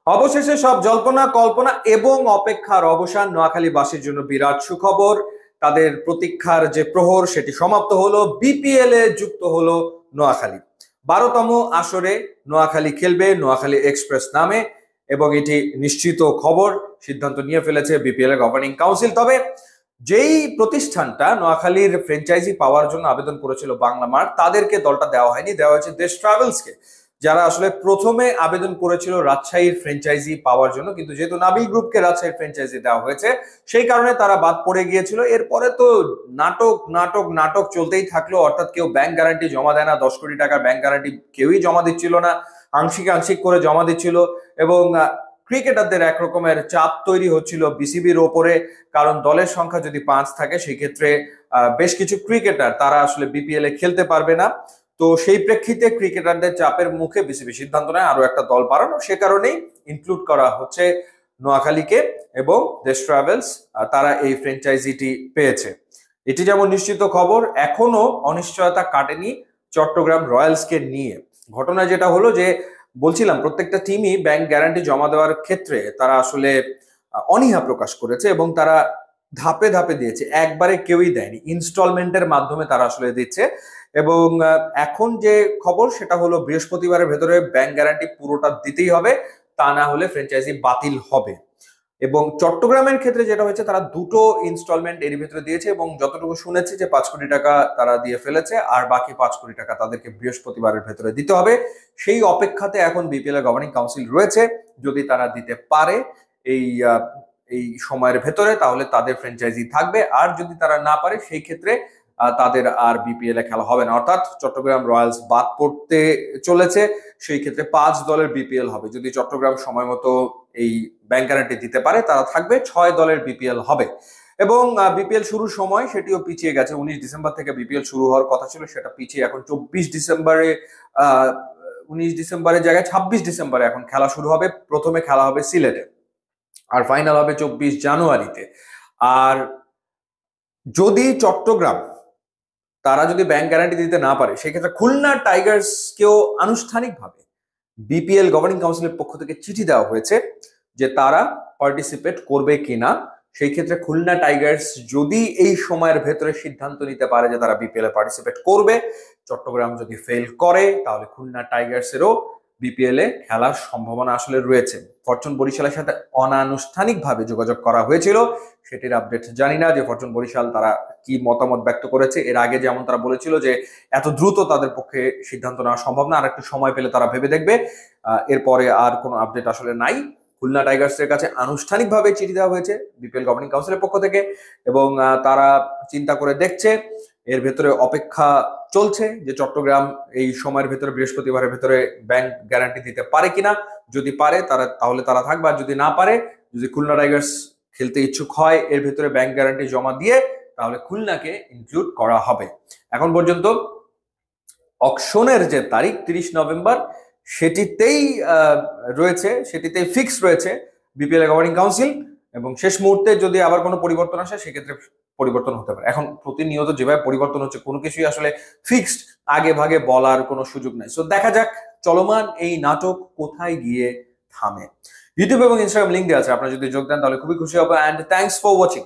অবশেষে সব জল্পনা কল্পনা এবং অপেক্ষার অবসান। নোয়াখালীবাসীর জন্য বিরাট সুখবর। তাদের প্রতীক্ষার যে প্রহর সেটি সমাপ্ত হলো। বিপিএল এ যুক্ত হলো নোয়াখালী। 12তম আসরে নোয়াখালী খেলবে নোয়াখালী এক্সপ্রেস নামে, এবং এটি নিশ্চিত খবর। সিদ্ধান্ত নিয়ে ফেলেছে বিপিএল এর গভর্নিং কাউন্সিল। তবে যেই প্রতিষ্ঠানটা নোয়াখালীর ফ্র্যাঞ্চাইজি পাওয়ার জন্য আবেদন করেছিল বাংলা মার্ট, তাদেরকে দলটা দেওয়া হয়নি, দেওয়া হয়েছে দেশ ট্রাভেলসকে, যারা আসলে প্রথমে আবেদন করেছিল রাজশাহীর ফ্র্যাঞ্চাইজি পাওয়ার জন্য। কিন্তু যেহেতু নাবিল গ্রুপকে রাজশাহীর ফ্র্যাঞ্চাইজি দেওয়া হয়েছে, সেই কারণে তারা বাদ পড়ে গিয়েছিল। এরপরে তো নাটক নাটক নাটক চলতেই থাকলো। অর্থাৎ কেউ ব্যাংক গ্যারান্টি জমা দেয় না, 10 কোটি টাকার ব্যাংক গ্যারান্টি কেউই জমা দিচ্ছিল না, আংশিক আংশিক করে জমা দিচ্ছিল। এবং ক্রিকেটারদের একরকমের চাপ তৈরি হচ্ছিল বিসিবির ওপরে, কারণ দলের সংখ্যা যদি 5 থাকে সেই ক্ষেত্রে বেশ কিছু ক্রিকেটার তারা আসলে বিপিএল এ খেলতে পারবে না। তো সেই প্রেক্ষিতে ক্রিকেটারদের চাপের মুখে বিসিবি সিদ্ধান্ত নেয় আরো একটা দল বাড়ানো। সে কারণেই ইনক্লুড করা হচ্ছে নোয়াখালীকে, এবং দেশ ট্রাভেলস তারা এই ফ্র্যাঞ্চাইজিটি পেয়েছে। এটি যেমন নিশ্চিত খবর, এখনো অনিশ্চয়তা কাটেনি চট্টগ্রাম রয়্যালসকে নিয়ে। ঘটনা যেটা হলো যে, বলছিলাম প্রত্যেকটা টিমই ব্যাংক গ্যারান্টি জমা দেওয়ার ক্ষেত্রে তারা আসলে অনীহা প্রকাশ করেছে, এবং তারা ধাপে ধাপে দিয়েছে, একবারে কেউই দেয়নি, ইনস্টলমেন্টের মাধ্যমে তারা আসলে দিচ্ছে। এবং এখন যে খবর সেটা হলো বৃহস্পতিবারের ভেতরে ব্যাংক গ্যারান্টি পুরোটা দিতেই হবে, তা না হলে ফ্র্যাঞ্চাইজি বাতিল হবে। এবং চট্টগ্রামের ক্ষেত্রে যেটা হয়েছে, তারা দুটো ইনস্টলমেন্ট এর ভিতরে দিয়েছে, এবং যতটুকু শুনেছি যে 5 কোটি টাকা তারা দিয়ে ফেলেছে, আর বাকি 5 কোটি টাকা তাদেরকে বৃহস্পতিবারের ভেতরে দিতে হবে। সেই অপেক্ষাতে এখন বিপিএল এর গভর্নিং কাউন্সিল রয়েছে। যদি তারা দিতে পারে এই এই সময়ের ভেতরে, তাহলে তাদের ফ্র্যাঞ্চাইজি থাকবে। আর যদি তারা না পারে, সেই ক্ষেত্রে তাদের আর বিপিএল এ খেলা হবে না। অর্থাৎ চট্টগ্রাম রয়্যালস বাদ পড়তে চলেছে। সেই ক্ষেত্রে 5 দলের বিপিএল হবে। যদি চট্টগ্রাম সময় মতো এই ব্যাংক গ্যারান্টি দিতে পারে, তারা থাকবে। 6 দলের বিপিএল হবে। এবং বিপিএল শুরুর সময় সেটিও পিছিয়ে গেছে। 19 ডিসেম্বর থেকে বিপিএল শুরু হওয়ার কথা ছিল, সেটা পিছিয়ে এখন 24 ডিসেম্বরে, 19 ডিসেম্বরের জায়গায় 26 ডিসেম্বরে এখন খেলা শুরু হবে। প্রথমে খেলা হবে সিলেটে, আর ফাইনাল হবে 24 জানুয়ারিতে। আর যদি চট্টগ্রাম তারা যদি ব্যাংক গ্যারান্টি দিতে না পারে, সেক্ষেত্রে খুলনা টাইগার্সকেও আনুষ্ঠানিকভাবে বিপিএল গভর্নিং কাউন্সিলের পক্ষ থেকে চিঠি দেওয়া হয়েছে যে তারা পার্টিসিপেট করবে কিনা। সেই ক্ষেত্রে খুলনা টাইগার্স যদি এই সময়ের ভেতরে সিদ্ধান্ত নিতে পারে যে তারা বিপিএল এ পার্টিসিপেট করবে, চট্টগ্রাম যদি ফেল করে, তাহলে খুলনা টাইগার্সেরও বিপিএল এ খেলার সম্ভাবনা আসলে রয়েছে। ফরচুন বরিশালের সাথে অনানুষ্ঠানিকভাবে যোগাযোগ করা হয়েছিল, সেটির আপডেট জানি না যে ফরচুন বরিশাল তারা কি মতামত ব্যক্ত করেছে। এর আগে যেমন তারা বলেছিল যে এত দ্রুত তাদের পক্ষে সিদ্ধান্ত নেওয়া সম্ভব না, আর একটু সময় পেলে তারা ভেবে দেখবে। এরপরে আর কোনো আপডেট আসলে নাই। খুলনা টাইগার্সের কাছে আনুষ্ঠানিকভাবে চিঠি দেওয়া হয়েছে বিপিএল গভর্নিং কাউন্সিলের পক্ষ থেকে, এবং তারা চিন্তা করে দেখছে। এর ভেতরে অপেক্ষা চলছে যে চট্টগ্রাম এই সময়ের ভেতরে, বৃহস্পতিবারের ভেতরে ব্যাংক গ্যারান্টি দিতে পারে কিনা। যদি পারে তাহলে তারা থাকবে, আর যদি না পারে, যদি খুলনা টাইগার্স খেলতে ইচ্ছুক হয় এর ভেতরে ব্যাংক গ্যারান্টি জমা দিয়ে, তাহলে খুলনাকে ইনক্লুড করা হবে। এখন পর্যন্ত অকশনের যে তারিখ 30 নভেম্বর, সেটিতেই রয়েছে, সেটিতেই ফিক্স রয়েছে বিপিএল গভর্নিং কাউন্সিল। এবং শেষ মুহূর্তে যদি আবার কোনো পরিবর্তন আসে, সেক্ষেত্রে পরিবর্তন হতে পারে। এখন প্রতিনিয়ত যেভাবে পরিবর্তন হচ্ছে, কোনো কিছুই আসলে ফিক্সড আগে ভাগে বলার কোনো সুযোগ নাই। সো দেখা যাক চলমান এই নাটক কোথায় গিয়ে থামে। ইউটিউব এবং ইনস্টাগ্রাম লিঙ্ক দেওয়া আছে, আপনারা যদি যোগ দেন তাহলে খুবই খুশি হবো। And thanks for watching.